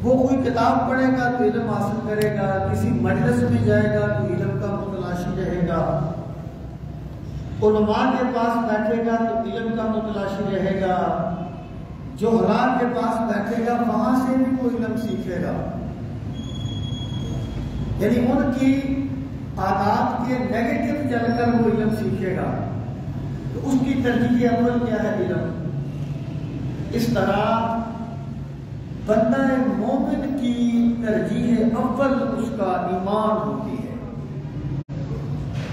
وہ کوئی کتاب پڑھے گا تو علم حاصل کرے گا، کسی مجلس میں جائے گا تو علم کا متلاشی رہے گا، علماء کے پاس بیٹھے گا تو علم کا متلاشی رہے گا، جوہران کے پاس بیٹھے گا وہاں سے بھی وہ علم سیکھے گا۔ یعنی ان کی عادات کے نیگیٹو چل کر وہ علم سیکھے گا، تو اس کی ترجیح اول کیا ہے؟ علم۔ اس طرح بندہ مومن کی ترجیح اول اس کا ایمان ہوتی ہے۔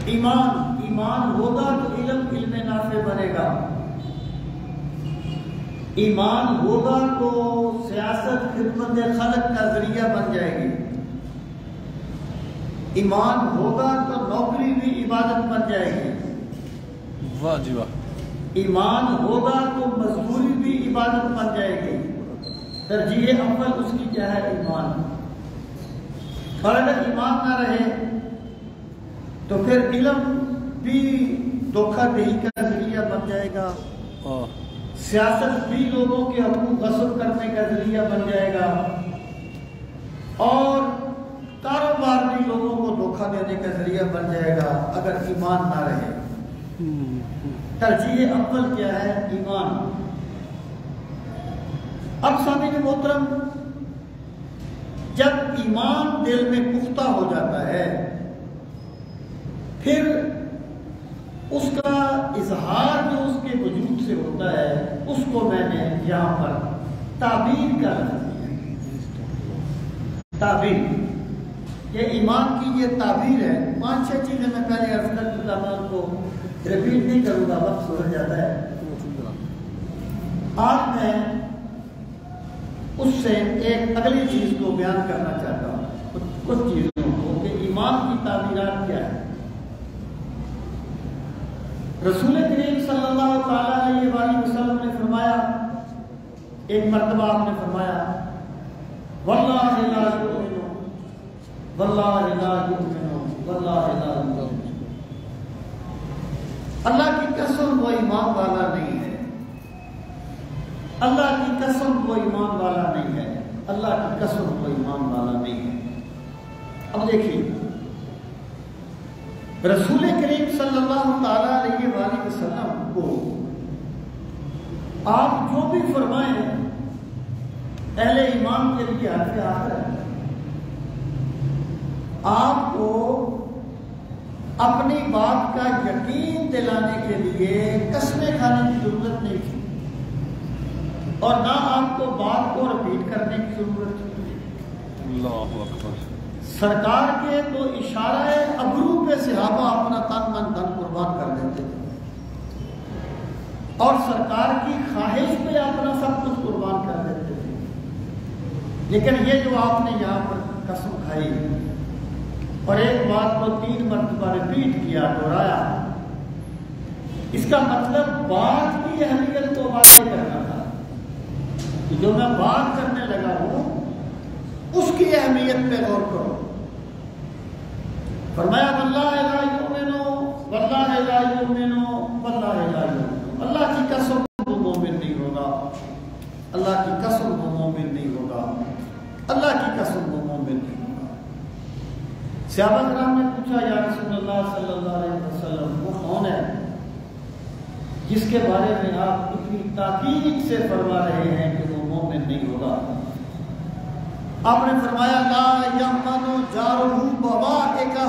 ایمان ہوگا تو علم نافع بنے گا، ایمان ہوگا تو سیاست خدمت خلق کا ذریعہ بن جائے گی، ایمان ہوگا تو نوکری بھی عبادت بن جائے گی، واہ جی واہ، ایمان ہوگا تو مزدوری بھی عبادت بن جائے گی۔ ترجیح اول اس کی کیا ہے؟ ایمان۔ اور اگر ایمان نہ رہے تو پھر علم بھی دھوکہ دہی کا ذریعہ بن جائے گا، سیاست بھی لوگوں کے حقوق غصب کرنے کا ذریعہ بن جائے گا، اور کاروبار بھی لوگوں کو دھوکہ دینے کا ذریعہ بن جائے گا اگر ایمان نہ رہے۔ ترجیح اول کیا ہے؟ ایمان۔ اب سامعین محترم، جب ایمان دل میں پختہ ہو جاتا ہے پھر اس کا اظہار جو اس کے وجود سے ہوتا ہے اس کو میں نے یہاں پر تعبیر کا لفظ دیا۔ تعبیر، یہ ایمان کی یہ تعبیر ہے۔ 5-6 چیزیں میں پہلے عرض کر چکا، میں ان کو ریپیٹ نہیں کروں گا، وقت گزر جاتا ہے۔ آج میں اس سے ایک اگلی چیز کو بیان کرنا چاہتا ہوں، کچھ چیزوں کو، کہ ایمان کی تعبیرات کیا ہے۔ رسول کریم صلی اللہ تعالیٰ علیہ وآلہ وسلم نے فرمایا، ایک مرتبہ آپ نے فرمایا، واللہ لا یؤمن، واللہ لا یؤمن، واللہ لا یؤمن، اللہ کی قسم وہ ایمان والا نہیں ہے، اللہ کی قسم وہ ایمان والا نہیں ہے، اللہ کی قسم وہ ایمان والا نہیں ہے۔ اب دیکھیے، رسول کریم صلی اللہ تعالیٰ علیہ وآلہ وسلم کو آپ جو بھی فرمائیں اہل ایمان کے لیے حرف آخر ہے۔ آپ کو اپنی بات کا یقین دلانے کے لیے قسمیں کھانے کی ضرورت نہیں تھی، اور نہ آپ کو بات کو رپیٹ کرنے کی ضرورت تھی۔ اللہ اکبر۔ سرکار کے تو اشارہ ابرو پہ صحابہ اپنا تن من دھن قربان کر دیتے تھے، اور سرکار کی خواہش پہ اپنا سب کچھ قربان کر دیتے تھے، لیکن یہ جو آپ نے یہاں پر قسم کھائی اور ایک بات کو 3 مرتبہ ریپیٹ کیا، دہرایا، اس کا مطلب بات کی اہمیت کو واضح کرنا تھا کہ جو میں بات کرنے لگا ہوں اس کی اہمیت پہ غور کرو۔ فرمایا واللہ لا یؤمن، واللہ لا یؤمن، واللہ لا یؤمن، اللہ کی قسم وہ مومن نہیں ہوگا، اللہ کی قسم وہ مومن نہیں ہوگا، اللہ کی قسم وہ مومن نہیں ہوگا۔ صحابہ کرام نے پوچھا، یا رسول اللہ صلی اللہ علیہ وسلم، وہ کون ہے جس کے بارے میں آپ اتنی تاکید سے فرما رہے ہیں کہ وہ مومن نہیں ہوگا؟ آپ نے فرمایا لا یمن جارہ بوائقہ،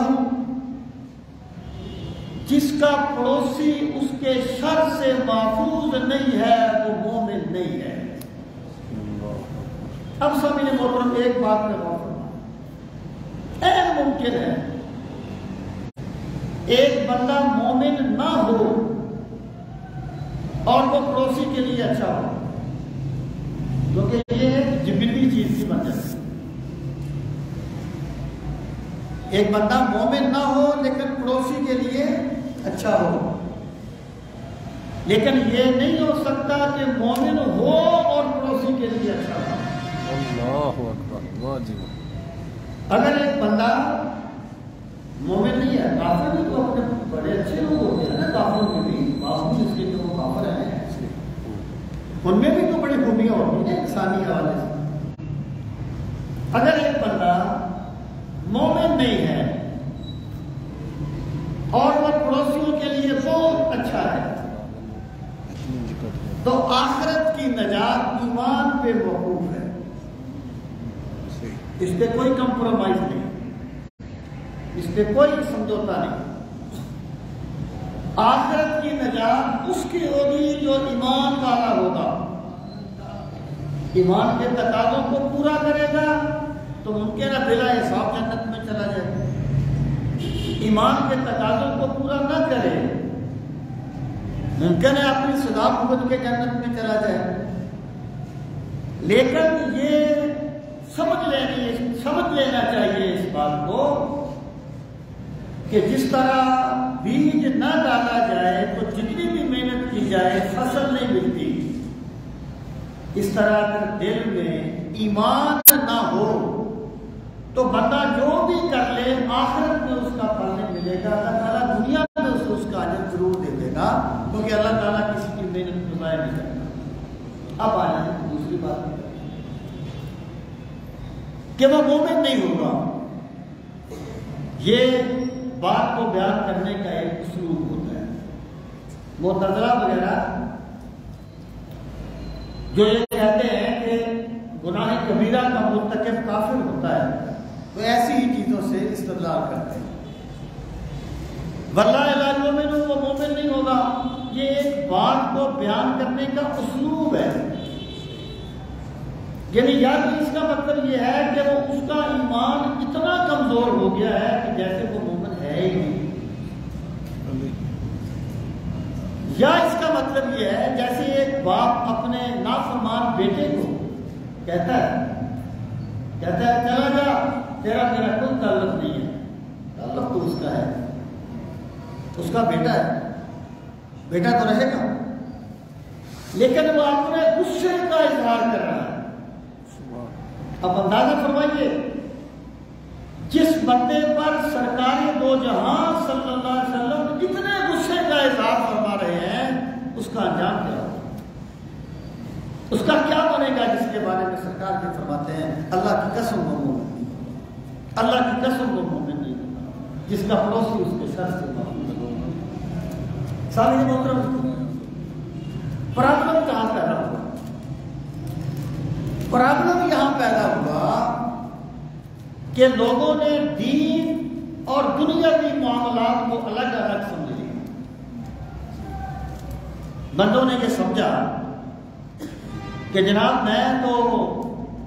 جس کا پڑوسی اس کے شر سے محفوظ نہیں ہے وہ مومن نہیں ہے۔ اب سامعین محترم، ایک بات میں غور فرمائیں، ممکن ہے ایک بندہ مومن نہ ہو اور وہ پڑوسی کے لیے اچھا ہو، کیونکہ یہ ایک جبلی چیز کی وجہ سے ایک بندہ مومن نہ ہو لیکن پڑوسی کے لیے اچھا ہو، لیکن یہ نہیں ہو سکتا کہ مومن ہو اور پڑوسی کے لیے اچھا ہو۔ اللہ اکبر، واہ جی واہ۔ اگر ایک بندہ مومن نہیں ہے، کافر بھی تو اپنے بڑے اچھے لوگ ہوتے ہیں نا، کافروں میں بھی باوجود اس کے جو وہ کافر ہیں ان میں بھی تو بڑی خوبیاں ہوتی ہیں انسانی حوالے سے۔ اگر ایک بندہ مومن نہیں ہے اور وہ پڑوسیوں کے لیے بہت اچھا ہے تو آخرت کی نجات ایمان پہ موقوف ہے، اس پہ کوئی کمپرومائز نہیں، اس پہ کوئی سمجھوتا نہیں۔ آخرت کی نجات اس کی ہوگی جو ایمان والا ہوگا، ایمان کے تقاضوں کو پورا کرے گا تو ممکن ہے بلا حساب جنت میں چلا جائے، ایمان کے تقاضوں کو پورا نہ کرے ممکن ہے اپنی سزا بھگت کے جنت میں چلا جائے۔ لیکن یہ سمجھ لینا چاہیے اس بات کو کہ جس طرح بیج نہ ڈالا جائے تو جتنی بھی محنت کی جائے فصل نہیں ملتی، اس طرح اگر دل میں ایمان نہ ہو تو بندہ جو بھی کر لے آخرت میں اس کا پھل نہیں ملے گا، اللہ تعالیٰ دنیا میں اس کا اجر ضرور دے دے گا، کیونکہ اللہ تعالیٰ کسی کی محنت کو ضائع نہیں کرتا۔ اب آ جائیں دوسری بات کہ وہ مومن نہیں ہوگا، یہ بات کو بیان کرنے کا ایک اسلوب ہوتا ہے۔ معتزلہ وغیرہ جو یہ کہتے ہیں کہ گناہ کبیرہ کا مرتکب کافر ہوتا ہے تو ایسی ہی چیزوں سے استدلال کرتے ہیں۔ واللہ لا یؤمن، وہ مومن نہیں ہوگا، یہ ایک بات کو بیان کرنے کا اسلوب ہے، یعنی یاد اس کا مطلب یہ ہے کہ وہ اس کا ایمان اتنا کمزور ہو گیا ہے کہ جیسے وہ مومن ہے ہی نہیں، یا اس کا مطلب یہ ہے جیسے ایک باپ اپنے نافرمان بیٹے کو کہتا ہے چلا جا، تیرا میرا کوئی تعلق نہیں ہے، تعلق تو اس کا ہے، اس کا بیٹا ہے، بیٹا تو رہے گا، لیکن وہ اپنے غصے کا اظہار کر رہا ہے۔ اب اندازہ فرمائیے جس بندے پر سرکار دو جہاں صلی اللہ علیہ وسلم اتنے غصے کا اظہار فرما رہے ہیں، اس کا انجام کیا ہوگا، اس کا کیا بنے گا، جس کے بارے میں سرکار کے فرماتے ہیں اللہ کی قسم وہ مومن نہیں، اللہ کی قسم وہ مومن نہیں ہوگا جس کا پڑوسی اس کے شر سے محفوظ ہوگا۔ سامنے محترم، پرابلم کہاں پیدا ہوا؟ پرابلم یہاں پیدا ہوا کہ لوگوں نے دین اور دنیاوی معاملات کو الگ الگ سمجھ لیا۔ بندوں نے یہ سمجھا کہ جناب میں تو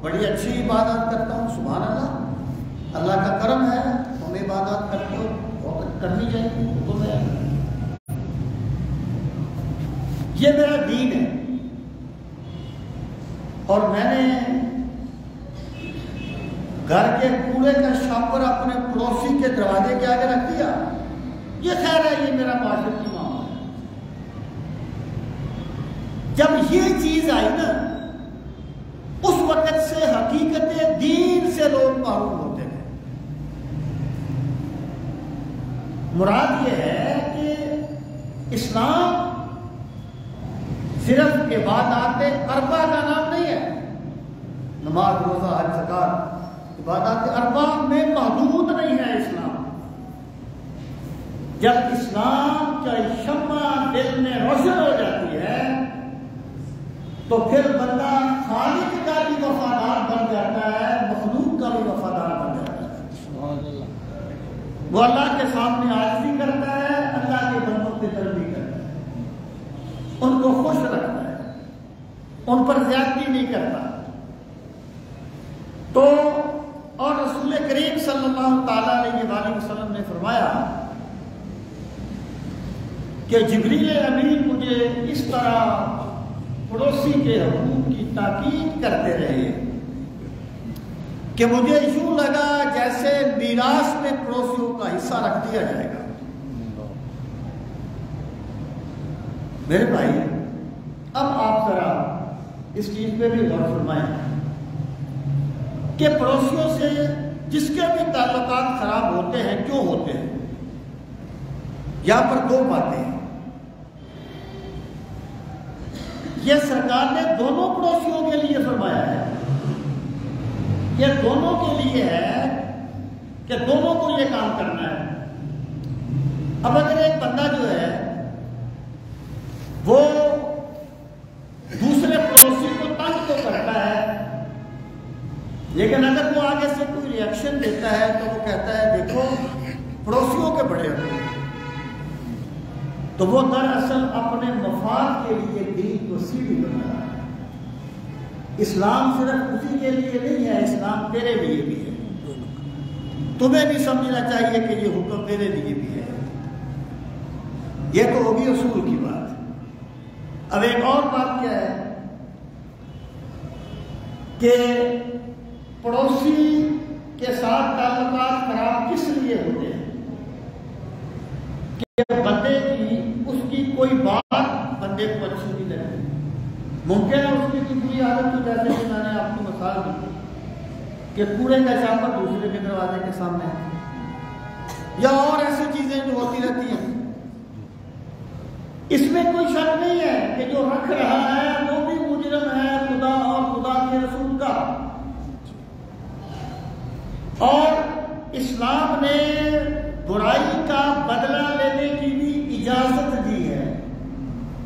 بڑی اچھی عبادت کرتا ہوں، سبحان اللہ، اللہ کا کرم ہے، تم عبادت کرتے ہو، بہت کرنی چاہیے تمہیں، یہ میرا دین ہے، اور میں نے گھر کے کوڑے کا شاپر اپنے پڑوسی کے دروازے کے آگے رکھ دیا، یہ خیر ہے، یہ میرا معاشرتی معاملہ ہے۔ جب یہ چیز آئی نا، اس وقت سے حقیقت دین سے لوگ محروم ہوتے ہیں۔ مراد یہ ہے کہ اسلام صرف عبادات اربع کا نام نہیں ہے، نماز روزہ حج زکات عبادات اربع میں محدود نہیں ہے اسلام۔ جب اسلام کا شمع دل میں روشن ہو جاتی ہے تو پھر بندہ خالق کا بھی وفادار بن جاتا ہے، مخلوق کا بھی وفادار بن جاتا ہے، وہ اللہ کے سامنے عاجزی کرتا ہے، اللہ کے بندوں کی تربیت کرتا ہے، ان کو خوش رکھتا ہے، ان پر زیادتی نہیں کرتا۔ تو اور رسول کریم صلی اللہ تعالیٰ علیہ وآلہ وسلم نے فرمایا کہ جبریل امین مجھے اس طرح پڑوسی کے حقوق کی تاکید کرتے رہے کہ مجھے یوں لگا جیسے میراث میں پڑوسیوں کا حصہ رکھ دیا جائے گا۔ میرے بھائی، اب آپ ذرا اس چیز پہ بھی غور فرمائیں کہ پڑوسیوں سے جس کے بھی تعلقات خراب ہوتے ہیں کیوں ہوتے ہیں؟ یہاں پر دو باتیں ہیں۔ یہ سرکار نے دونوں پڑوسیوں کے لیے فرمایا ہے یہ دونوں کے لیے ہے کہ دونوں کو یہ کام کرنا ہے۔ اب اگر ایک بندہ جو ہے وہ دوسرے پڑوسی کو تنگ تو کرتا ہے، لیکن اگر وہ آگے سے کوئی ری ایکشن دیتا ہے تو وہ کہتا ہے دیکھو پڑوسیوں کے بڑے ہوتے ہیں، تو وہ دراصل اپنے مفاد کے لیے دین کو سیڑھی بنا رہا ہے۔ اسلام صرف اسی کے لیے نہیں ہے، اسلام تیرے لیے بھی ہے، تمہیں بھی سمجھنا چاہیے کہ یہ حکم میرے لیے بھی ہے۔ یہ تو ہوگی اصول کی بات۔ اب ایک اور بات کیا ہے کہ پڑوسی کے ساتھ تعلقات خراب کس لیے ہوتے ہیں کہ بندے کی اس کی کوئی بات بندے کو اچھی نہیں لگتی۔ ممکن ہے اس کی کوئی بری عادت تو جیسے کہ میں نے آپ کو مثال دی کہ کوڑے کا چھاپا دوسرے کے دروازے کے سامنے ہے، یا اور ایسی چیزیں جو ہوتی رہتی ہیں، اس میں کوئی شک نہیں ہے کہ جو رکھ رہا ہے وہ بھی مجرم ہے خدا اور خدا کے رسول کا۔ اور اسلام نے برائی کا بدلہ لینے کی بھی اجازت دی ہے،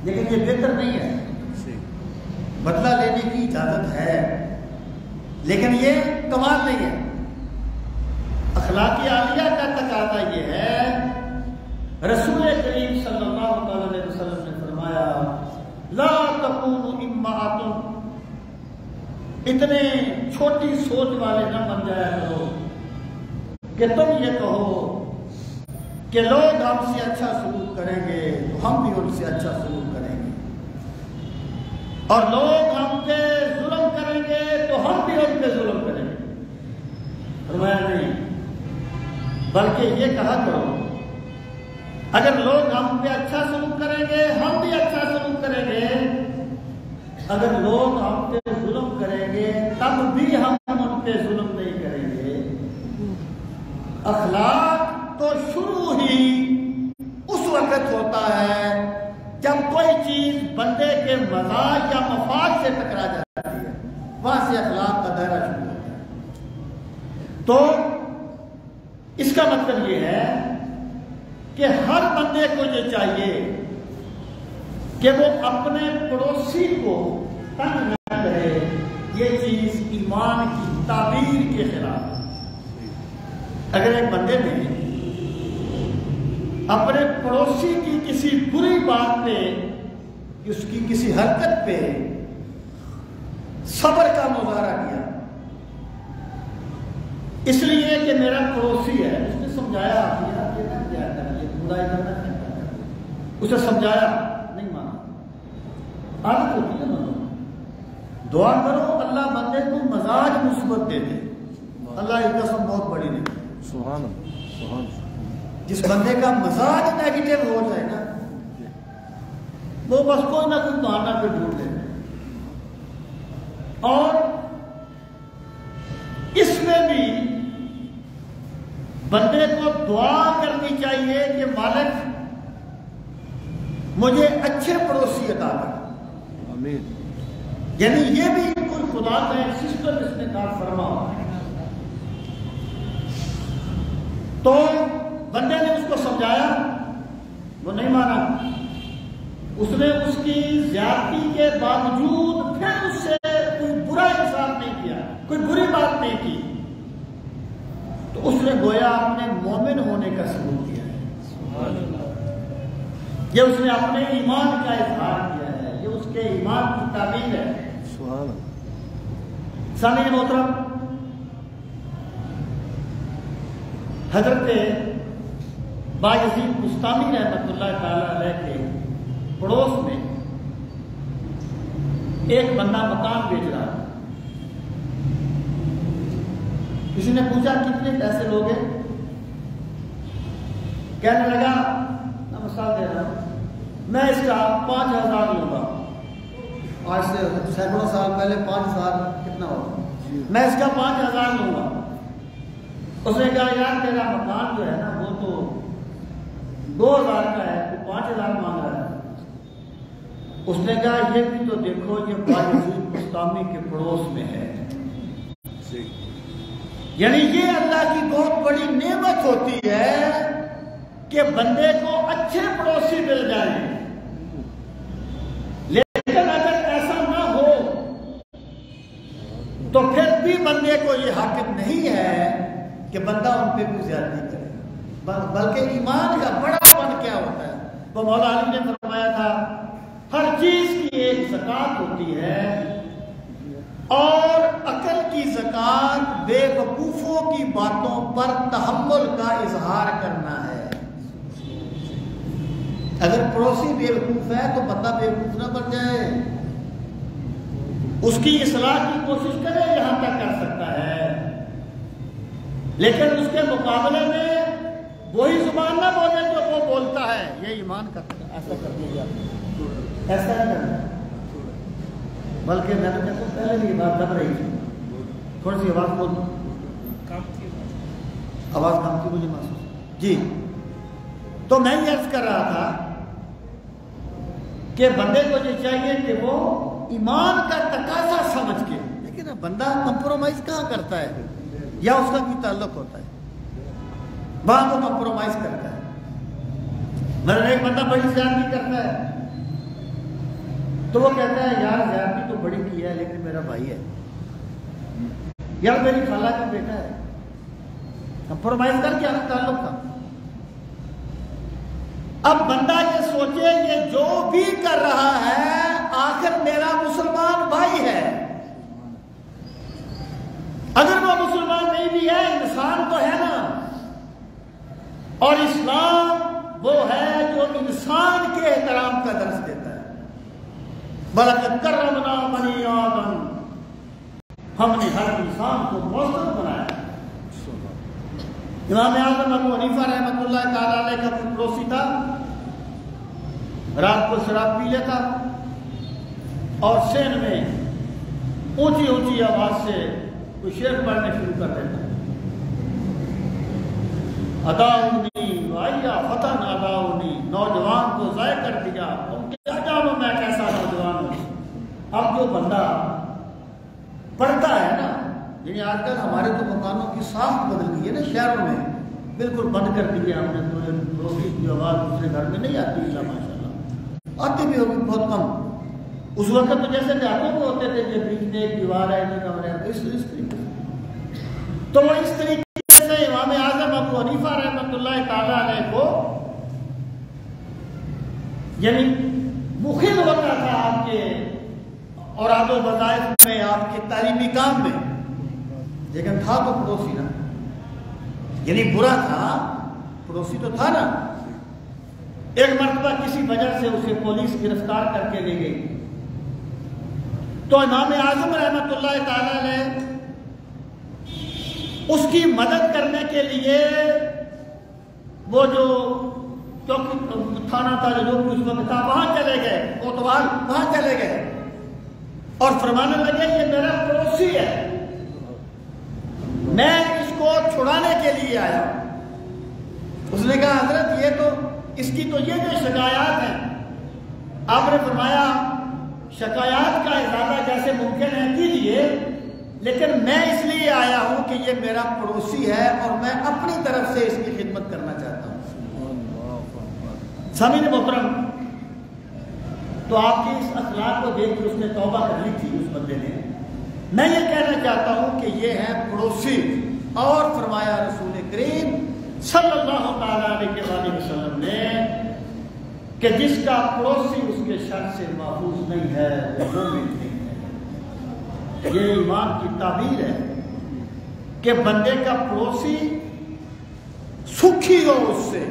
لیکن یہ بہتر نہیں ہے۔ بدلہ لینے کی اجازت ہے لیکن یہ کمال نہیں ہے۔ اخلاقی عالیہ کا تقاضا یہ ہے، رسول کریم صلی اللہ علیہ وسلم نے فرمایا لا تکونوا امعۃ، اتنے چھوٹی سوچ والے نہ بن جایا کرو کہ تم یہ کہو کہ لوگ ہم سے اچھا سلوک کریں گے تو ہم بھی ان سے اچھا سلوک کریں گے، اور لوگ ہم پہ ظلم کریں گے تو ہم بھی ان پہ ظلم کریں گے۔ فرمایا نہیں، بلکہ یہ کہا کرو اگر لوگ ہم پہ اچھا سلوک کریں گے ہم بھی اچھا سلوک کریں گے، اگر لوگ ہم پہ ظلم کریں گے تب بھی ہم ان پہ ظلم نہیں کریں گے۔ اخلاق تو شروع ہی اس وقت ہوتا ہے جب کوئی چیز بندے کے مزاج یا مفاد سے ٹکرا جاتی ہے، وہاں سے اخلاق کا دائرہ شروع ہوتا ہے۔ تو اس کا مطلب یہ ہے کہ ہر بندے کو یہ چاہیے کہ وہ اپنے پڑوسی کو تنگ نہ کرے، یہ چیز ایمان کی تعبیر کے خلاف ہے۔ اگر ایک بندے نے اپنے پڑوسی کی کسی بری بات پہ، اس کی کسی حرکت پہ صبر کا مظاہرہ کیا اس لیے کہ میرا پڑوسی ہے، اس نے سمجھایا برائی کرنا چاہتا ہے، اسے سمجھایا نہیں مانا، عادت ہوتی ہے نا، دعا کرو اللہ بندے کو مزاج مثبت دے دے، اللہ کی قسم بہت بڑی نہیں۔ سبحان اللہ، سبحان اللہ۔ جس بندے کا مزاج نیگیٹو ہو جائے نا، وہ بس کوئی نہ کوئی بہانہ پہ ڈھونڈ لے، اور اس میں بھی بندے کو دعا کرنی چاہیے کہ مالک مجھے اچھے پڑوسی عطا کر، آمین۔ یعنی یہ بھی کوئی خدا کا ایک سسٹم اس نے کار فرما ہوا ہے۔ تو بندے نے اس کو سمجھایا، وہ نہیں مانا، اس نے اس کی زیادتی کے باوجود پھر اس سے کوئی برا انصاف نہیں کیا، کوئی بری بات نہیں کی، تو اس نے گویا اپنے مومن ہونے کا ثبوت کیا ہے، یہ اس نے اپنے ایمان کا اظہار کیا ہے، یہ اس کے ایمان کی تعبیر ہے۔ سامعین محترم، حضرت بایزید بستامی رحمۃ اللہ تعالی علیہ کے پڑوس میں ایک بندہ مکان بیچ رہا، کسی نے پوچھا کتنے پیسے لوگے؟ کہنے لگا، میں مثال دے رہا ہوں، میں اس کا 5,000 لوں گا۔ آج سے سینکڑوں سال پہلے 5,000 کتنا ہوگا؟ میں اس کا 5,000 لوں گا۔ اس نے کہا یار تیرا مکان جو ہے نا وہ تو 2,000 کا ہے، تو 5,000 مانگ رہا ہے۔ اس نے کہا یہ بھی تو دیکھو، یہ بایزید بستامی کے پڑوس میں ہے، یعنی یہ اللہ کی بہت بڑی نعمت ہوتی ہے کہ بندے کو اچھے پڑوسی مل جائیں. لیکن اگر ایسا نہ ہو تو پھر بھی بندے کو یہ حق نہیں ہے کہ بندہ ان پہ کوئی زیادتی کرے، بلکہ ایمان کا بڑا پن کیا ہوتا ہے. تو مولا علی نے فرمایا تھا ہر چیز کی ایک زکوٰۃ ہوتی ہے، اور عقل کی زکوٰۃ بے وقوفوں کی باتوں پر تحمل کا اظہار کرنا ہے. اگر پڑوسی بے وقوف ہے تو بندہ بے وقوف نہ بن جائے، اس کی اصلاح کی کوشش کرے جہاں تک کر سکتا ہے، لیکن اس کے مقابلے میں وہی زبان نہ بولے جو وہ بولتا ہے. یہ ایمان کا ایسا کر دیا، ایسا نہیں کرنا. بلکہ میں نے کہا پہلے بھی بات دب رہی تھی، تھوڑی سی آواز بول، آواز کم تھی مجھے محسوس. جی تو میں یہ عرض کر رہا تھا کہ بندے کو یہ چاہیے کہ وہ ایمان کا تقاضا سمجھ کے، لیکن بندہ کمپرومائز کہاں کرتا ہے، یا اس کا کوئی تعلق ہوتا ہے وہاں وہ کمپرومائز کرتا ہے. مگر ایک بندہ بڑی زیادتی کرتا ہے تو وہ کہتا ہے یار زیادتی تو بڑی کی ہے لیکن میرا بھائی ہے، یار میری خالہ کا بیٹا ہے. کمپرومائز کر کے تعلق کا. اب بندہ یہ سوچے یہ جو بھی کر رہا ہے آخر میرا مسلمان بھائی ہے. اگر وہ مسلمان نہیں بھی ہے انسان تو ہے نا، اور اسلام وہ ہے جو انسان کے احترام کا درس دیتا ہے. بلکہ کرمنا بنی آدم، ہم نے ہر انسان کو معزز بنایا. امام اعظم ابو حنیفہ رحمۃ اللہ تعالیٰ علیہ کا کوئی پڑوسی تھا، رات کو شراب پی لیتا اور سین میں اونچی اونچی آواز سے کوئی شعر پڑھنے شروع کر دیتا. اداؤنی وعیا فتن اداؤنی، نوجوان کو ضائع کر دیا، تم کیا جانو میں کیسا نوجوان ہوں. اب جو بندہ پڑھتا ہے نا، یعنی آج کل ہمارے تو مکانوں کی ساخت بدل گئی ہے نا، شہروں میں بالکل بند کر دی ہے ہم نے. روشنی کی آواز دوسرے گھر میں نہیں آتی، ماشاء اللہ آتی بھی ہوگی بہت کم. اس وقت تو جیسے دیہاتوں میں ہوتے تھے کہ بیچ میں ایک دیوار ہے ایک کمرے ہے، اس طریقے تو وہ اس طریقے سے امام اعظم ابو حنیفہ رحمۃ اللہ تعالیٰ علیہ کو یعنی مخل ہوتا تھا آپ کے اوراد و وظائف میں، آپ کے تعلیمی کام میں، لیکن تھا تو پڑوسی نا. یعنی برا تھا، پڑوسی تو تھا نا. ایک مرتبہ کسی وجہ سے اسے پولیس گرفتار کر کے لے گئی تو امام اعظم رحمۃ اللہ تعالیٰ نے اس کی مدد کرنے کے لیے وہ جو تھانہ تھا جو اس وقت تھا وہاں چلے گئے، کوتوال وہاں چلے گئے اور فرمانے لگے یہ میرا پڑوسی ہے، میں اس کو چھڑانے کے لیے آیا. اس نے کہا حضرت یہ تو اس کی تو یہ جو شکایات ہیں، آپ نے فرمایا شکایات کا اضافہ جیسے ممکن ہے کیجیے، لیکن میں اس لیے آیا ہوں کہ یہ میرا پڑوسی ہے اور میں اپنی طرف سے اس کی خدمت کرنا چاہتا ہوں. سامعین محترم، تو آپ کی اس اخلاق کو دیکھ کے اس نے توبہ کر لی تھی اس بندے نے. میں یہ کہنا چاہتا ہوں کہ یہ ہے پڑوسی. اور فرمایا رسول کریم صلی اللہ تعالیٰ علیہ وسلم نے کہ جس کا پڑوسی اس کے شر سے محفوظ نہیں ہے وہ مومن نہیں ہے. یہ ایمان کی تعبیر ہے کہ بندے کا پڑوسی سکھی ہو اس سے،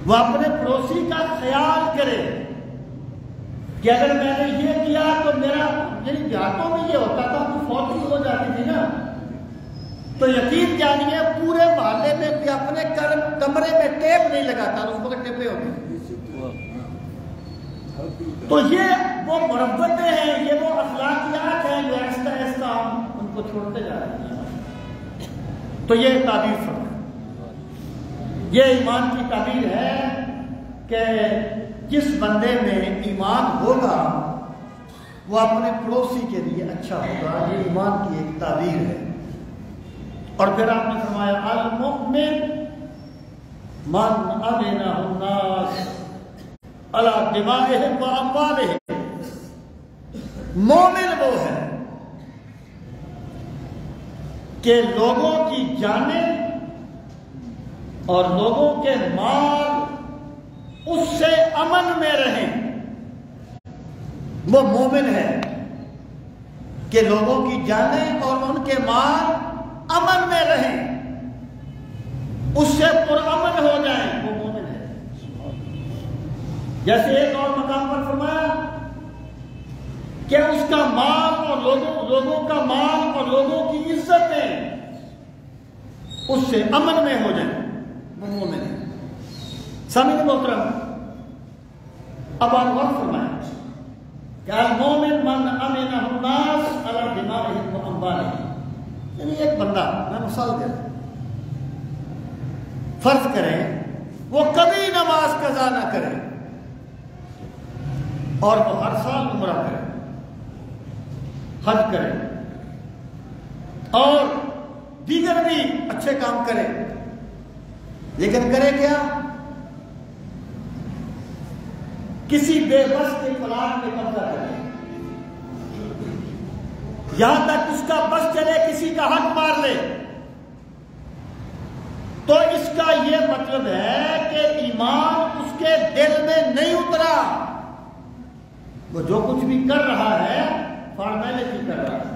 وہ اپنے پڑوسی کا خیال کرے کہ اگر میں نے یہ کیا تو میرا، یعنی دیہاتوں میں یہ ہوتا تھا کہ فوت ہو جاتی تھی نا تو یقین جانیے پورے محلے میں بھی اپنے کمرے میں ٹیپ نہیں لگاتا، اس وقت ٹیپیں ہوتی تھی. تو یہ وہ مربتیں ہیں، یہ وہ اخلاقیات ہیں جو آہستہ آہستہ ہم ان کو چھوڑتے جا رہے ہیں. تو یہ تعبیر فرق ہے، یہ ایمان کی تعبیر ہے کہ جس بندے میں ایمان ہوگا وہ اپنے پڑوسی کے لیے اچھا ہوگا. یہ ایمان کی ایک تعبیر ہے. اور پھر آپ نے فرمایا المؤمن من امنہ الناس علی دمائہم و اموالہم، مومن وہ ہے کہ لوگوں کی جانیں اور لوگوں کے مال اس سے امن میں رہیں۔ وہ مومن ہے کہ لوگوں کی جانیں اور ان کے مال امن میں رہیں، اس سے پرامن ہو جائیں، وہ مومن ہے۔ جیسے ایک اور مقام پر فرمایا کہ اس کا مال اور لوگوں کا مال اور لوگوں کی عزتیں اس سے امن میں ہو جائیں، وہ مومن ہے۔ سامعین محترم، اب آپ غور فرمائیں کہ المومن من امنہ الناس علی دمائہم و اموالہم، یعنی ایک بندہ، میں مثال دے رہا ہوں، فرض کریں وہ کبھی نماز قضا نہ کرے اور وہ ہر سال عمرہ کرے، حج کرے اور دیگر بھی اچھے کام کرے، لیکن کرے کیا؟ کسی بے بس کے پلاٹ میں قبضہ کرے، یہاں تک اس کا بس چلے کسی کا حق مار لے، تو اس کا یہ مطلب ہے کہ ایمان اس کے دل میں نہیں اترا، وہ جو کچھ بھی کر رہا ہے فارمیلٹی کر رہا ہے،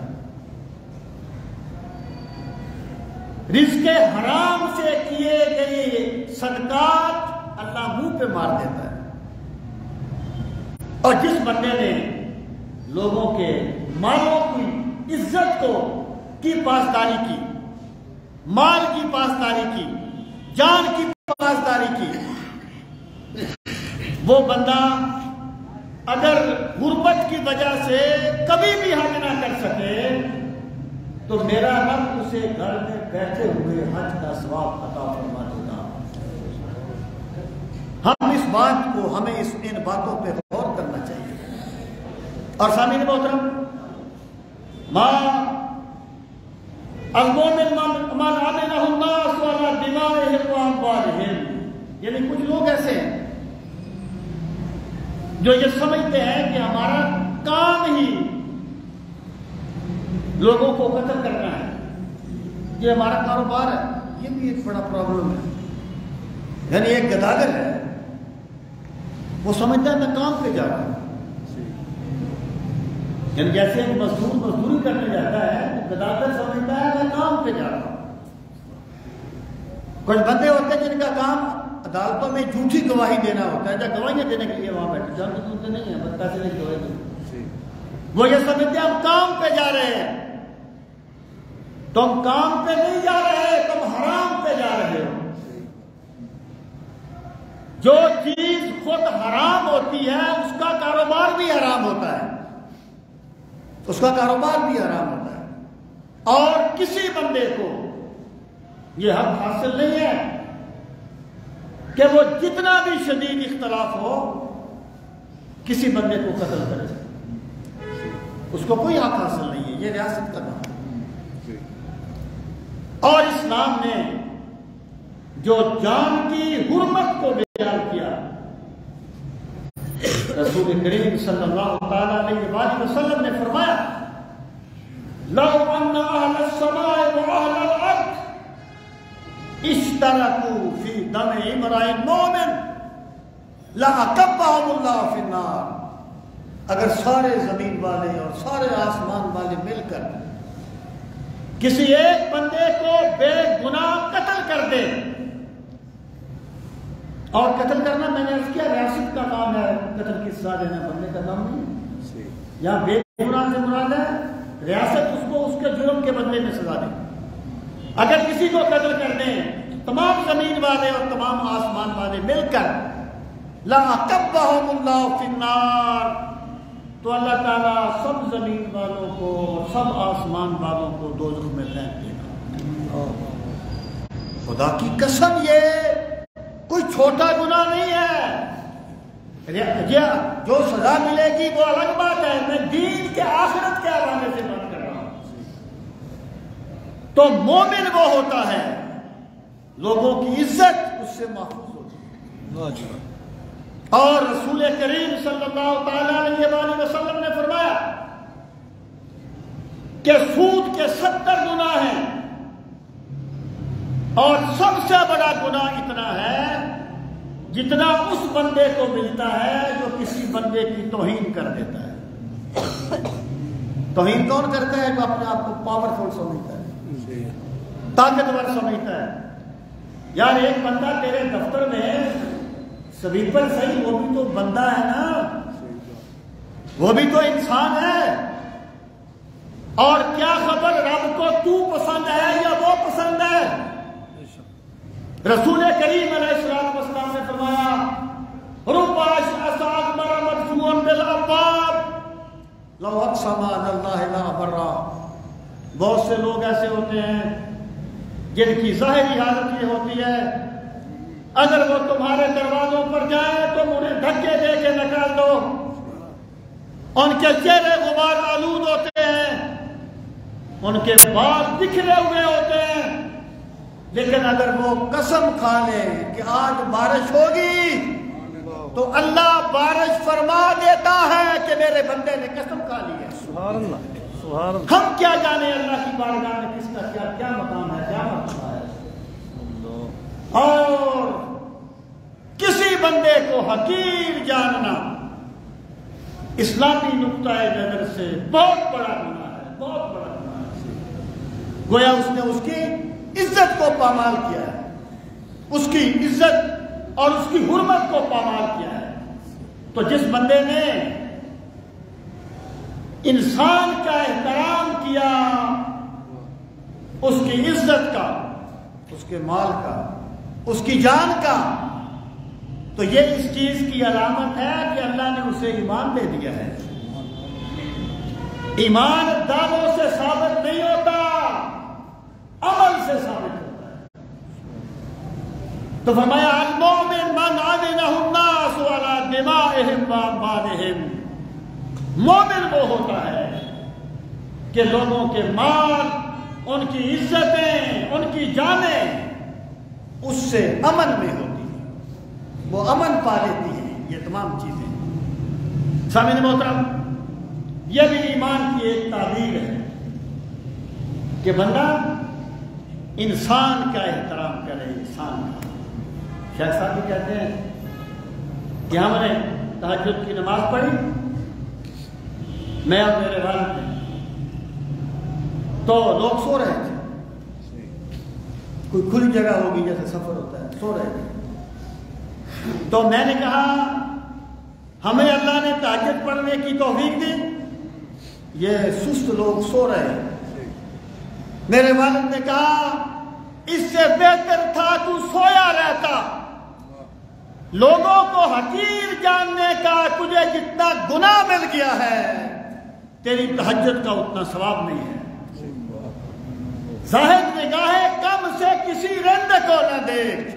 رزق حرام سے کیے گئے صدقات اللہ منہ پہ مار دیتا ہے۔ اور جس بندے نے لوگوں کے مالوں کی عزت کی پاسداری کی، مال کی پاسداری کی، جان کی پاسداری کی، وہ بندہ اگر غربت کی وجہ سے کبھی بھی حج نہ کر سکے تو میرا رب اسے گھر میں بیٹھے ہوئے حج کا ثواب عطا فرما دیتا۔ ہم اس بات کو، ہمیں ان باتوں پہ غور کرنا چاہیے۔ اور سامعین محترم، المومن من امنہ الناس علی دمائہم و اموالہم، یعنی کچھ لوگ ایسے ہیں جو یہ سمجھتے ہیں کہ ہمارا کام ہی لوگوں کو قتل کرنا ہے، یہ ہمارا کاروبار ہے۔ یہ بھی ایک بڑا پرابلم ہے۔ یعنی ایک گداگر ہے، وہ سمجھتا ہے میں کام پہ جا رہا ہوں، یعنی جیسے ایک مزدور مزدوری کرنے جاتا ہے، گداگر سمجھتا ہے میں کام پہ جا رہا ہوں۔ کچھ بندے ہوتے ہیں جن کا کام عدالتوں میں جھوٹی گواہی دینا ہوتا ہے، جب گواہیاں دینے کے لیے وہاں بیٹھے جانتے سنتے نہیں ہیں، بس پیسے نہیں گواہی دیتے، وہ یہ سمجھتے ہیں ہم کام پہ جا رہے ہیں۔ تم کام پہ نہیں جا رہے، تم حرام پہ جا رہے ہو۔ جو چیز خود حرام ہوتی ہے اس کا کاروبار بھی حرام ہوتا ہے، اس کا کاروبار بھی حرام ہوتا ہے، اور کسی بندے کو یہ حق حاصل نہیں ہے کہ وہ جتنا بھی شدید اختلاف ہو کسی بندے کو قتل کرے، اس کو کوئی حق حاصل نہیں ہے، یہ ریاست کا کام ہے۔ اور اسلام نے جو جان کی حرمت کو بیان کیا، رسول کریم صلی اللہ تعالی علیہ وآلہ وسلم نے فرمایا لو ان اہل السماء واہل الارض اشترکوا فی دم امرئ مومن لعقبهم اللہ فی النار، اگر سارے زمین والے اور سارے آسمان والے مل کر کسی ایک بندے کو بے گناہ قتل کر دے، اور قتل کرنا میں نے عرض کیا ریاست کا کام ہے، قتل کی سزا دینا بندے کا کام نہیں، یہاں بے گناہ سے مراد ہے ریاست اس کو اس کے جرم کے بدلے میں سزا دے۔ اگر کسی کو قتل کر دیں تمام زمین والے اور تمام آسمان والے مل کر لَعَقَبَّهُمُ اللَّهُ فِي النَّارِ، تو اللہ تعالیٰ سب زمین والوں کو سب آسمان والوں کو دوزخ میں پھینک دیگا۔ خدا کی قسم یہ کوئی چھوٹا گناہ نہیں ہے، جو سزا ملے گی وہ الگ بات ہے، میں دین کے آخرت کے حوالے سے بات کر رہا ہوں۔ تو مومن وہ ہوتا ہے لوگوں کی عزت اس سے محفوظ ہوتی ہے۔ اور رسول کریم صلی اللہ تعالی علیہ وآلہ وسلم نے فرمایا کہ سود کے 70 گناہ ہیں، اور سب سے بڑا گناہ اتنا ہے جتنا اس بندے کو ملتا ہے جو کسی بندے کی توہین کر دیتا ہے۔ توہین کون کرتا ہے؟ جو اپنے آپ کو پاورفل سمجھتا ہے، طاقتور سمجھتا ہے۔ یار ایک بندہ تیرے دفتر میں سویپر صحیح، وہ بھی تو بندہ ہے نا، وہ بھی تو انسان ہے۔ اور کیا خبر رب کو تو پسند ہے یا وہ پسند ہے؟ رسول کریم علیہ السلام نے فرمایا ربما اشعث مرمدفوع بالابواب لو اقسم علی اللہ لابرہ۔ بہت سے لوگ ایسے ہوتے ہیں جن کی ظاہری حالت یہ ہوتی ہے اگر وہ تمہارے دروازوں پر جائیں تو انہیں دھکے دے کے نکال دو، ان کے چہرے غبار آلود ہوتے ہیں، ان کے بال بکھرے ہوئے ہوتے ہیں، لیکن اگر وہ قسم کھا لیں کہ آج بارش ہوگی تو اللہ بارش فرما دیتا ہے کہ میرے بندے نے قسم کھا لی ہے۔ سبحان اللہ، سبحان اللہ۔ ہم کیا جانے اللہ کی بارگاہ میں کس کا کیا کیا مقام ہے، کیا مقام ہے۔ اور کسی بندے کو حقیر جاننا اسلامی نقطۂ نظر سے بہت بڑا گناہ ہے، بہت بڑا گناہ ہے۔ گویا اس نے اس کی عزت کو پامال کیا ہے، اس کی عزت اور اس کی حرمت کو پامال کیا ہے۔ تو جس بندے نے انسان کا احترام کیا، اس کی عزت کا، اس کے مال کا، اس کی جان کا، تو یہ اس چیز کی علامت ہے کہ اللہ نے اسے ایمان دے دیا ہے۔ ایمان دعووں سے ثابت نہیں ہوتا، عمل سے ثابت ہوتا ہے۔ تو فرمایا المؤمن من امنہ الناس علی دمائہم و اموالہم۔ مومن وہ ہوتا ہے کہ لوگوں کے مال، ان کی عزتیں، ان کی جانیں اس سے امن میں ہوتی ہیں، وہ امن پا لیتی ہیں۔ یہ تمام چیزیں سامعین محترم، یہ بھی ایمان کی ایک تعبیر ہے کہ بندہ انسان کا احترام کرے، انسان کا۔ شیخ صاحب بھی کہتے ہیں کہ ہم نے تہجد کی نماز پڑھی، میں اور میرے والد نے، تو لوگ سو رہے تھے، کوئی کھلی جگہ ہوگی جیسے سفر ہوتا ہے، سو رہے تھے۔ تو میں نے کہا ہمیں اللہ نے تہجد پڑھنے کی توفیق دی، یہ سست لوگ سو رہے ہیں۔ میرے والد نے کہا اس سے بہتر تھا تو سویا رہتا، لوگوں کو حقیر جاننے کا تجھے جتنا گناہ مل گیا ہے تیری تہجد کا اتنا ثواب نہیں ہے۔ زاہد نگاہ کم سے کسی رند کو نہ دیکھ،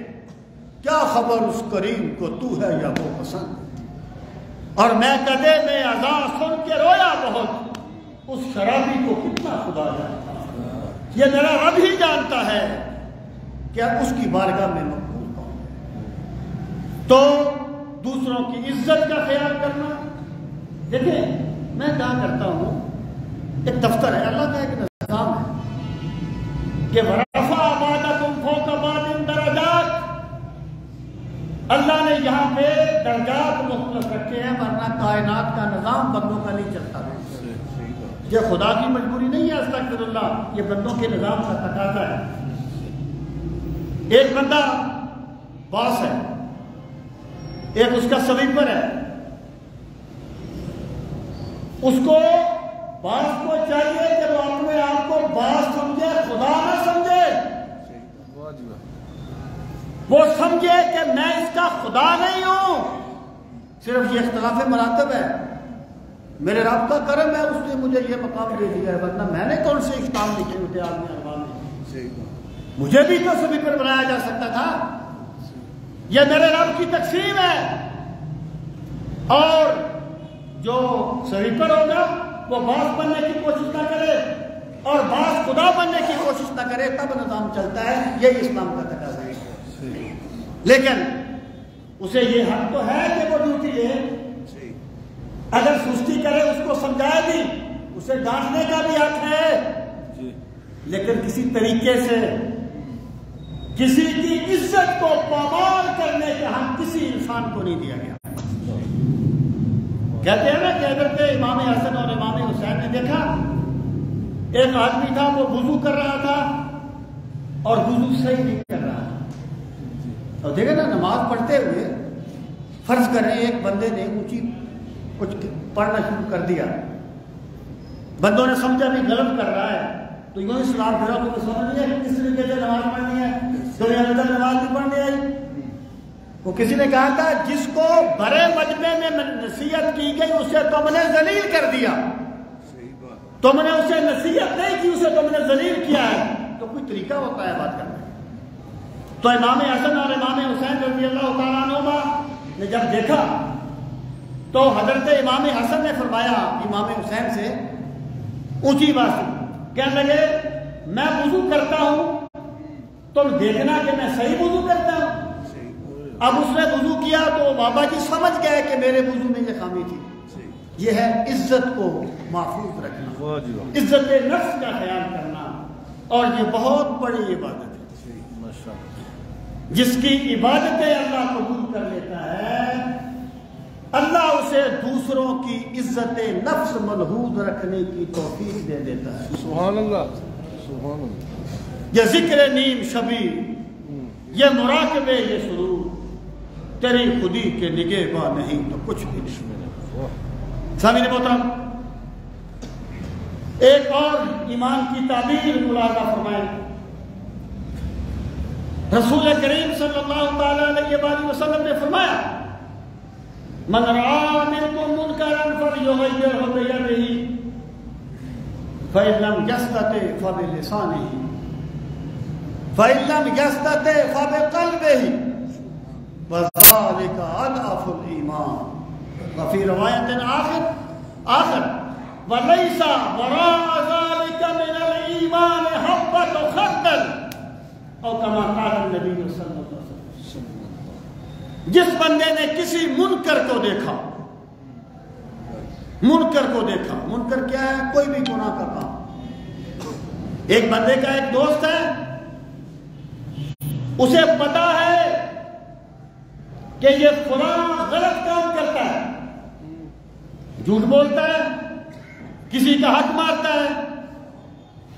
کیا خبر اس کریم کو تو ہے یا وہ پسند۔ اور میں کدے میں اذان سن کے رویا بہت، اس شرابی کو کتنا خدا جانتا، یہ میرا رب ہی جانتا ہے کہ اس کی بارگاہ میں مقبول کون ہے۔ تو دوسروں کی عزت کا خیال کرنا، دیکھیں میں کہا کرتا ہوں ایک دفتر ہے، اللہ کا ایک نظام ہے کہ وَرَفَعَ بَعْضَكُمْ فَوْقَ بَعْضٍ دَرَجَاتٍ۔ اللہ نے یہاں پہ درجات مختلف رکھے ہیں، ورنہ کائنات کا نظام بندوں کا نہیں چلتا ہے۔ یہ خدا کی مجبوری نہیں ہے، استغفر اللہ، یہ بندوں کے نظام کا تقاضا ہے۔ ایک بندہ باس ہے، ایک اس کا سویپر ہے، اس کو باس کو چاہیے کہ وہ اپنے آپ کو باس سمجھے، خدا نہ سمجھے۔ وہ سمجھے کہ میں اس کا خدا نہیں ہوں، صرف یہ اختلاف مراتب ہے، میرے رب کا کرم ہے، اس نے مجھے یہ مقام دے دیا ہے، ورنہ میں نے کون سے اقدام لکھے ہوتے آدمی ارباب میں، مجھے بھی تو سویپر بنایا جا سکتا تھا۔ یہ میرے رب کی تقسیم ہے، اور جو سویپر ہوگا وہ باس بننے کی کوشش نہ کرے اور باس خدا بننے کی کوشش کوشش نہ کرے تب نظام چلتا ہے. یہی اسلام کا تقاضا ہے. لیکن اسے یہ حق تو ہے کہ وہ ڈیوٹی لے. اگر سستی کرے اس کو سمجھائے بھی, اسے ڈانٹنے کا بھی حق ہے, لیکن کسی طریقے سے کسی کی عزت کو پامال کرنے کا حق کسی انسان کو نہیں دیا گیا. کہتے ہیں نا کہ حضرت امام حسن اور امام حسین نے دیکھا ایک آدمی تھا, وہ وضو کر رہا تھا اور وضو صحیح نہیں کر رہا تھا. اور دیکھیں نا, نماز پڑھتے ہوئے فرض کریں ایک بندے نے اونچی کچھ پڑھنا شروع کر دیا, بندوں نے سمجھا بھی غلط کر رہا ہے, تو یوں ہی سلام پھرا تو سمجھ نہیں ہے کہ کس طریقے سے نماز پڑھنی ہے, دنیا میں نماز نہیں پڑھنی آئی. وہ کسی نے کہا تھا جس کو بڑے مجمع میں نصیحت کی گئی اسے تم نے ذلیل کر دیا. تم نے اسے نصیحت نہیں کی, اسے تم نے ذلیل کیا ہے. تو کوئی طریقہ ہوتا ہے بات کرنے. تو امام حسن اور امام حسین رضی اللہ تعالیٰ عنہما نے جب دیکھا تو حضرت امام حسن نے فرمایا امام حسین سے اونچی بات, کہنے لگے میں وضو کرتا ہوں, تم دیکھنا کہ میں صحیح وضو کرتا ہوں. اب اس نے وضو کیا تو بابا جی سمجھ گئے کہ میرے وضو میں یہ خامی تھی. یہ ہے عزت کو محفوظ رکھنا, عزت نفس کا خیال کرنا, اور یہ بہت بڑی عبادت ہے. جس کی عبادتیں اللہ قبول کر لیتا ہے, اللہ اسے دوسروں کی عزت نفس ملحوظ رکھنے کی توفیق دے دیتا ہے. سبحان اللہ, سبحان اللہ. یہ ذکر نیم شبی, یہ مراقبے, یہ سرور, تیری خودی کے نگہباں نہیں تو کچھ بھی نہیں. سامعین محترم, ایک اور ایمان کی تعبیر ملاحظہ فرمائیں. رسول کریم صلی اللہ تعالی علیہ وآلہ وسلم نے فرمایا من رأى منكم منكرا فليغيره بيده فإن لم يستطع فبلسانه فإن لم يستطع فبقلبه وذلك أضعف الإيمان. وفي رواية آخر وليس وراء ذلك من الإيمان حبة خردل او كما قال النبي صلی اللہ علیہ وسلم. جس بندے نے کسی منکر کو دیکھا, منکر کو دیکھا, منکر کیا ہے؟ کوئی بھی گناہ کا کام. ایک بندے کا ایک دوست ہے, اسے پتا ہے کہ یہ فلاں غلط کام کرتا ہے, جھوٹ بولتا ہے, کسی کا حق مارتا ہے,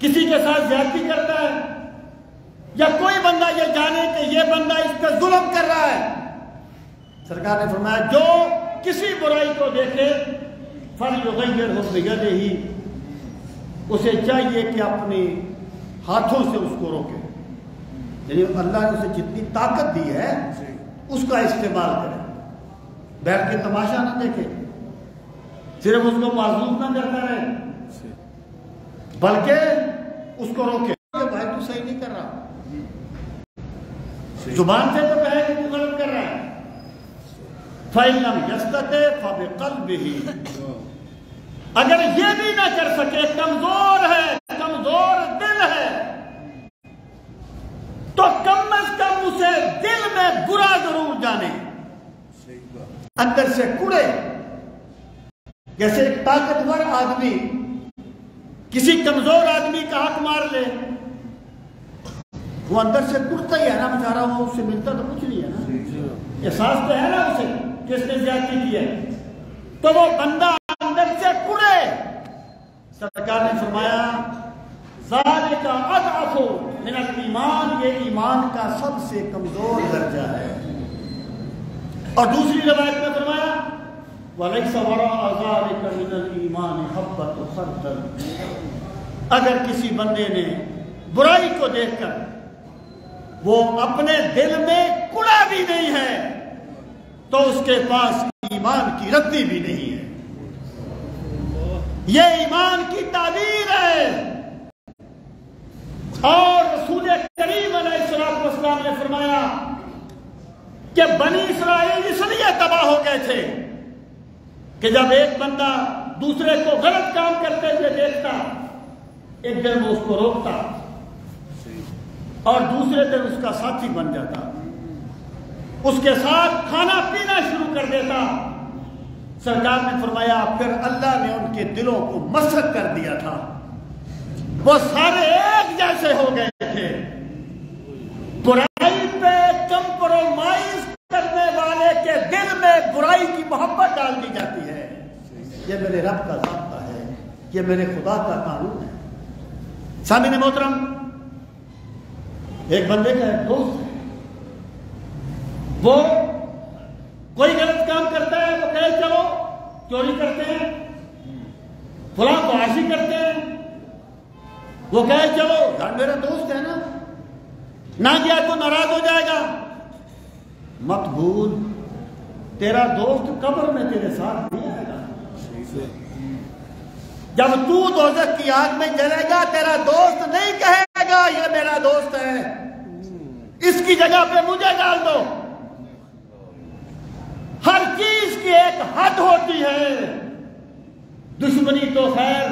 کسی کے ساتھ زیادتی کرتا ہے, یا کوئی بندہ یہ جانے کہ یہ بندہ اس پہ ظلم کر رہا ہے. سرکار نے فرمایا جو کسی برائی کو دیکھے فَلْيُغَيِّرْهُ بِيَدِهِ, اسے چاہیے کہ اپنے ہاتھوں سے اس کو روکے. یعنی اللہ نے اسے جتنی طاقت دی ہے اس کا استعمال کرے, بیٹھ کے تماشا نہ دیکھے, صرف اس کو معذور نہ کرتا رہے, بلکہ اس کو روکے. بھائی تو صحیح نہیں کر رہا, زبان سے تو کہے کہ تو غلط کر رہا ہے. فَإِن لَمْ يَسْتَطِعْ فَبِقَلْبِهِ, اگر یہ بھی نہ کر سکے, کمزور ہے, کمزور دل ہے, تو کم از کم اسے دل میں برا ضرور جانے, اندر سے کڑے. جیسے ایک طاقتور آدمی کسی کمزور آدمی کا حق مار لے, وہ اندر سے کڑتا ہی ہے نا بیچارہ, وہ اس سے ملتا تو کچھ نہیں ہے نا, احساس تو ہے نا اسے کہ اس نے زیادتی کی ہے, تو وہ بندہ اندر سے کڑے. سرکار نے فرمایا ذالک اضعف من الایمان, یہ ایمان کا سب سے کمزور درجہ ہے. اور دوسری روایت میں فرمایا وَلَيْسَ وَرَاءَ ذَلِكَ مِنَ الْإِيمَانِ حَبَّةُ خَرْدَلٍ, اگر کسی بندے نے برائی کو دیکھ کر وہ اپنے دل میں کڑا بھی نہیں ہے تو اس کے پاس ایمان کی ردی بھی نہیں ہے. یہ ایمان کی تعبیر ہے. اور رسول کریم علیہ السلام نے فرمایا کہ بنی اسرائیل اس لیے تباہ ہو گئے تھے کہ جب ایک بندہ دوسرے کو غلط کام کرتے ہوئے دیکھتا, ایک دن وہ اس کو روکتا, اور دوسرے دن اس کا ساتھی بن جاتا، اس کے ساتھ کھانا پینا شروع کر دیتا۔ سرکار نے فرمایا پھر اللہ نے ان کے دلوں کو مسخ کر دیا تھا، وہ سارے ایک جیسے ہو گئے تھے۔ برائی پہ کمپرومائز کرنے والے کے دل میں برائی کی محبت ڈال دی جاتی ہے۔ یہ میرے رب کا ضابطہ ہے، یہ میرے خدا کا قانون ہے۔ سامعین محترم، ایک بندے کا ایک دوست ہے، وہ کوئی غلط کام کرتا ہے، وہ کہے چلو چوری کرتے ہیں، فلاں فحاشی کرتے ہیں، وہ کہے چلو یار میرا دوست ہے نا، نہ گیا تو ناراض ہو جائے گا۔ مت بھول، تیرا دوست قبر میں تیرے ساتھ نہیں آئے گا۔ جب تو دوزخ کی آگ میں جلے گا، تیرا دوست نہیں کہے گا یہ میرا دوست ہے، اس کی جگہ پہ مجھے ڈال دو۔ ہر چیز کی ایک حد ہوتی ہے۔ دشمنی تو خیر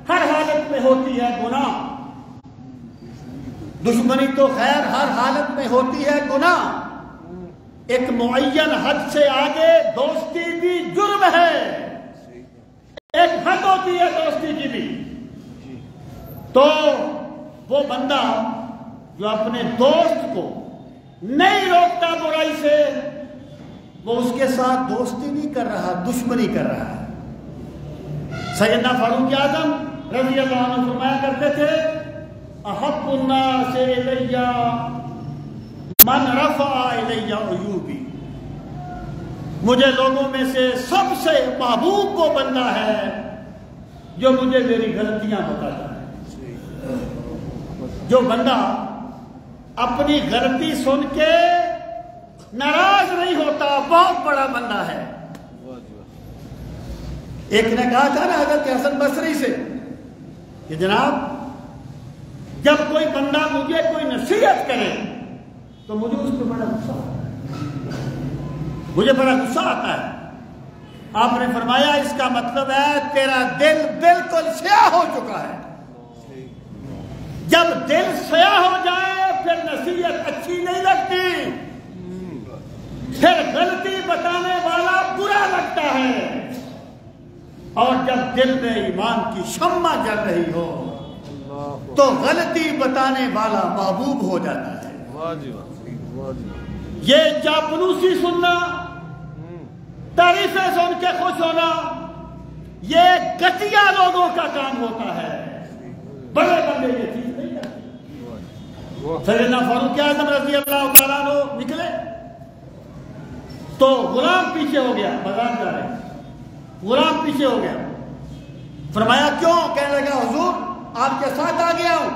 ہر حالت میں ہوتی ہے گناہ، دشمنی تو خیر ہر حالت میں ہوتی ہے گناہ، ایک معین حد سے آگے دوستی بھی جرم ہے، ایک حد ہوتی ہے دوستی کی بھی۔ تو وہ بندہ جو اپنے دوست کو نہیں روکتا برائی سے، وہ اس کے ساتھ دوستی نہیں کر رہا، دشمنی کر رہا ہے۔ سیدنا فاروق اعظم رضی اللہ عنہ فرمایا کرتے تھے احب الناس الی من رفع الی عیوبی، مجھے لوگوں میں سے سب سے محبوب وہ بندہ ہے جو مجھے میری غلطیاں بتاتا ہے۔ جو بندہ اپنی غلطی سن کے ناراض نہیں ہوتا، بہت بڑا بندہ ہے۔ ایک نے کہا تھا نا حضرت حسن بصری سے کہ جناب جب کوئی بندہ مجھے کوئی نصیحت کرے تو مجھے اس پہ بڑا غصہ آتا ہے، مجھے بڑا غصہ آتا ہے۔ آپ نے فرمایا اس کا مطلب ہے تیرا دل بالکل سیاہ ہو چکا ہے۔ جب دل سیاہ ہو جائے پھر نصیحت اچھی نہیں لگتی، پھر غلطی بتانے والا برا لگتا ہے، اور جب دل میں ایمان کی شمع جل رہی ہو تو غلطی بتانے والا محبوب ہو جاتا ہے۔ یہ چاپلوسی سننا، تعریفیں سن کے خوش ہونا، یہ گھٹیا لوگوں کا کام ہوتا ہے، بڑے بندے یہ چیز نہیں کرتے۔ سیدنا فاروق اعظم رضی اللہ تعالیٰ عنہ نکلے تو غلام پیچھے ہو گیا، بازار جا رہے، غلام پیچھے ہو گیا۔ فرمایا کیوں؟ کہنے لگا حضور آپ کے ساتھ آ گیا ہوں۔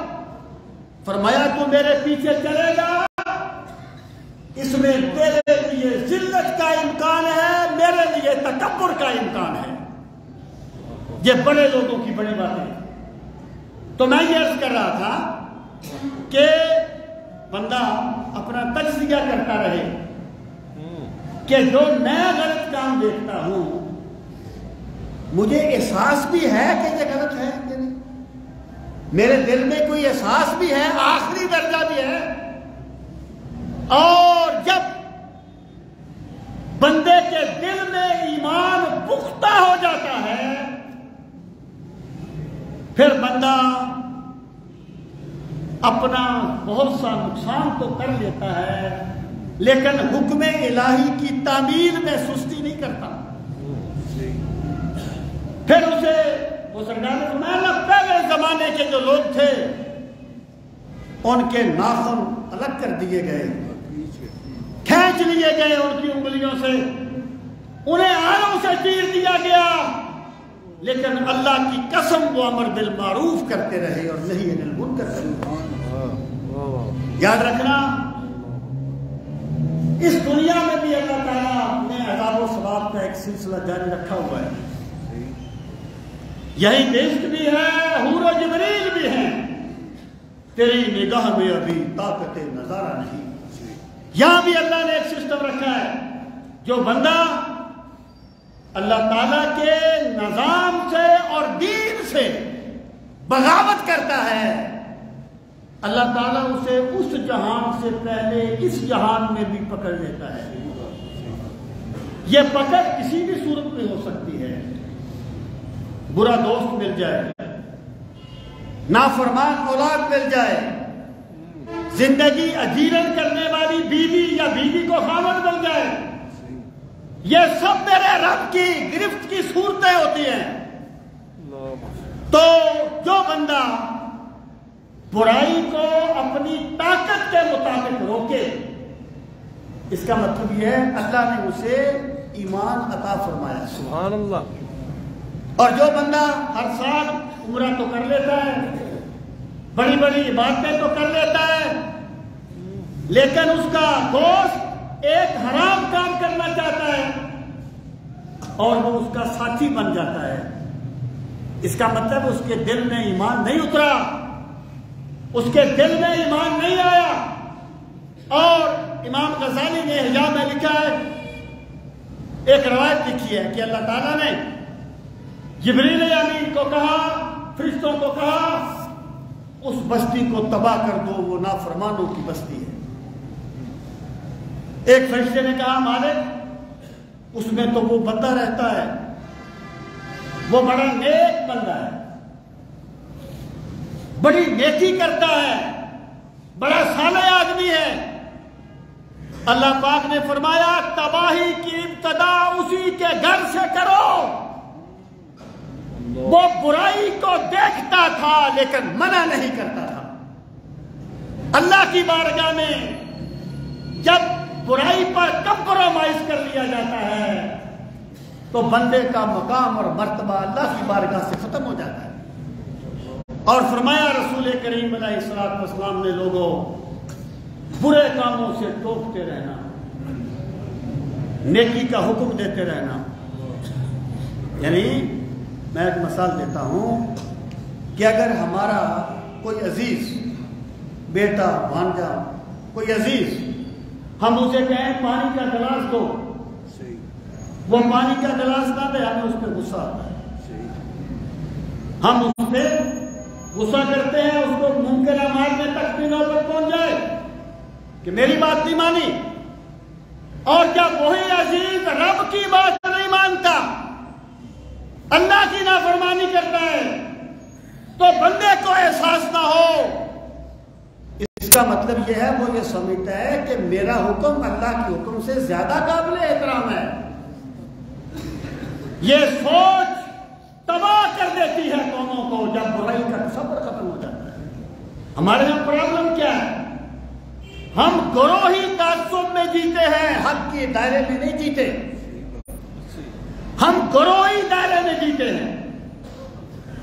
فرمایا تو میرے پیچھے چلے گا، اس میں تیرے لیے ذلت کا امکان ہے، میرے لیے تکبر کا امکان ہے۔ یہ بڑے لوگوں کی بڑی بات ہے۔ تو میں یہ عرض کر رہا تھا کہ بندہ اپنا تجزیہ کرتا رہے کہ جو میں غلط کام دیکھتا ہوں مجھے احساس بھی ہے کہ یہ غلط ہے کہ نہیں، میرے دل میں کوئی احساس بھی ہے، آخری درجہ بھی ہے۔ اور جب بندے کے دل میں ایمان پختہ ہو جاتا ہے پھر بندہ اپنا بہت سا نقصان تو کر لیتا ہے لیکن حکم الہی کی تعمیل میں سستی نہیں کرتا۔ پھر اسے وہ سرکار نے فرمایا پہلے زمانے کے جو لوگ تھے ان کے ناخن الگ کر دیے گئے، کھینچ لیے گئے ان کی انگلیوں سے، انہیں آلوں سے چیر دیا گیا، لیکن اللہ کی قسم وہ امر بالمعروف کرتے رہے اور نہی عن المنکر کرتے رہے۔ یاد رکھنا اس دنیا میں بھی اللہ تعالیٰ نے عذاب و ثواب کا ایک سلسلہ جاری رکھا ہوا ہے۔ یہی بہشت بھی ہے، حور و جبریل بھی ہیں، تیری نگاہ میں ابھی طاقت نظارہ نہیں۔ یہاں بھی اللہ نے ایک سسٹم رکھا ہے، جو بندہ اللہ تعالیٰ کے نظام سے اور دین سے بغاوت کرتا ہے اللہ تعالیٰ اسے اس جہان سے پہلے اس جہان میں بھی پکڑ لیتا ہے۔ یہ پکڑ کسی بھی صورت میں ہو سکتی ہے، برا دوست مل جائے، نافرمان اولاد مل جائے، زندگی اجیرن کرنے والی بیوی یا بیوی کو خاوند مل جائے، یہ سب میرے رب کی گرفت کی صورتیں ہوتی ہیں۔ تو جو بندہ برائی کو اپنی طاقت کے مطابق روکے، اس کا مطلب یہ ہے اللہ نے اسے ایمان عطا فرمایا۔ سبحان اللہ۔ اور جو بندہ ہر سال عمرہ تو کر لیتا ہے، بڑی بڑی عبادتیں تو کر لیتا ہے، لیکن اس کا دوست ایک حرام کام کرنا چاہتا ہے اور وہ اس کا ساتھی بن جاتا ہے، اس کا مطلب اس کے دل میں ایمان نہیں اترا، اس کے دل میں ایمان نہیں آیا۔ اور امام غزالی نے احیاء میں لکھا ہے، ایک روایت لکھی ہے کہ اللہ تعالیٰ نے جبریل امین کو کہا، فرشتوں کو کہا، اس بستی کو تباہ کر دو، وہ نافرمانوں کی بستی ہے۔ ایک فرشتے نے کہا مالک اس میں تو وہ بندہ رہتا ہے، وہ بڑا نیک بندہ ہے، بڑی نیکی کرتا ہے، بڑا صالح آدمی ہے۔ اللہ پاک نے فرمایا تباہی کی ابتدا اسی کے گھر سے کرو۔ وہ برائی کو دیکھتا تھا لیکن منع نہیں کرتا تھا۔ اللہ کی بارگاہ میں جب برائی پر کمپرومائز کر لیا جاتا ہے تو بندے کا مقام اور مرتبہ اللہ کی بارگاہ سے ختم ہو جاتا ہے۔ اور فرمایا رسول کریم علیہ الصلوۃ والسلام نے لوگوں برے کاموں سے ٹوکتے رہنا، نیکی کا حکم دیتے رہنا۔ یعنی میں ایک مثال دیتا ہوں کہ اگر ہمارا کوئی عزیز بیٹا بھانجا کوئی عزیز، ہم اسے کہیں پانی کا گلاس دو، وہ پانی کا گلاس نہ دے، ہمیں اس پہ غصہ آتا ہے، ہم اس پہ غصہ کرتے ہیں، اس کو ممکنہ مارنے تک بھی نوبت پہنچ جائے کہ میری بات نہیں مانی۔ اور جب وہی عزیز رب کی بات نہیں مانتا، اللہ کی نافرمانی کرتا ہے، تو بندے کو احساس نہ ہو، اس کا مطلب یہ ہے وہ یہ سمجھتا ہے کہ میرا حکم اللہ کے حکم سے زیادہ قابل احترام ہے۔ یہ سوچ تباہ کر دیتی ہے قوموں کو جب برائی کا تصور ختم ہو جاتا ہے۔ ہمارے یہاں پرابلم کیا ہے؟ ہم گروہی تعصب میں جیتے ہیں، حق کے دائرے میں نہیں جیتے۔ ہم گروہی دائرے میں جیتے ہیں،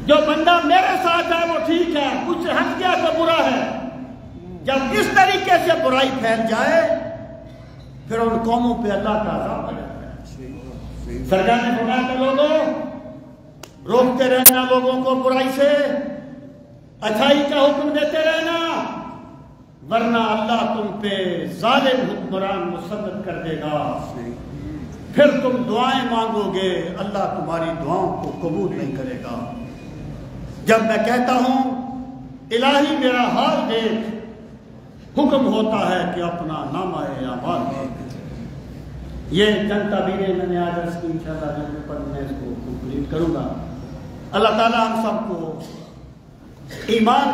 جو بندہ میرے ساتھ ہے وہ ٹھیک ہے، کچھ ہٹ گیا تو برا ہے۔ جب اس طریقے سے برائی پھیل جائے پھر ان قوموں پہ اللہ کا عذاب آ جاتا ہے۔ سرکار نے فرمایا کہ لوگوں روکتے رہنا لوگوں کو برائی سے، اچھائی کا حکم دیتے رہنا، ورنہ اللہ تم پہ ظالم حکمران مسلط کر دے گا، پھر تم دعائیں مانگو گے اللہ تمہاری دعاؤں کو قبول نہیں کرے گا۔ جب میں کہتا ہوں الہی میرا حال دیکھ، حکم ہوتا ہے کہ اپنا نامہ اعمال دیکھ۔ یہ چند تعبیریں میں نے آج عرض کی، انشاءاللہ جلدی پر میں اس کو کمپلیٹ کروں گا۔ اللہ تعالیٰ ہم سب کو ایمان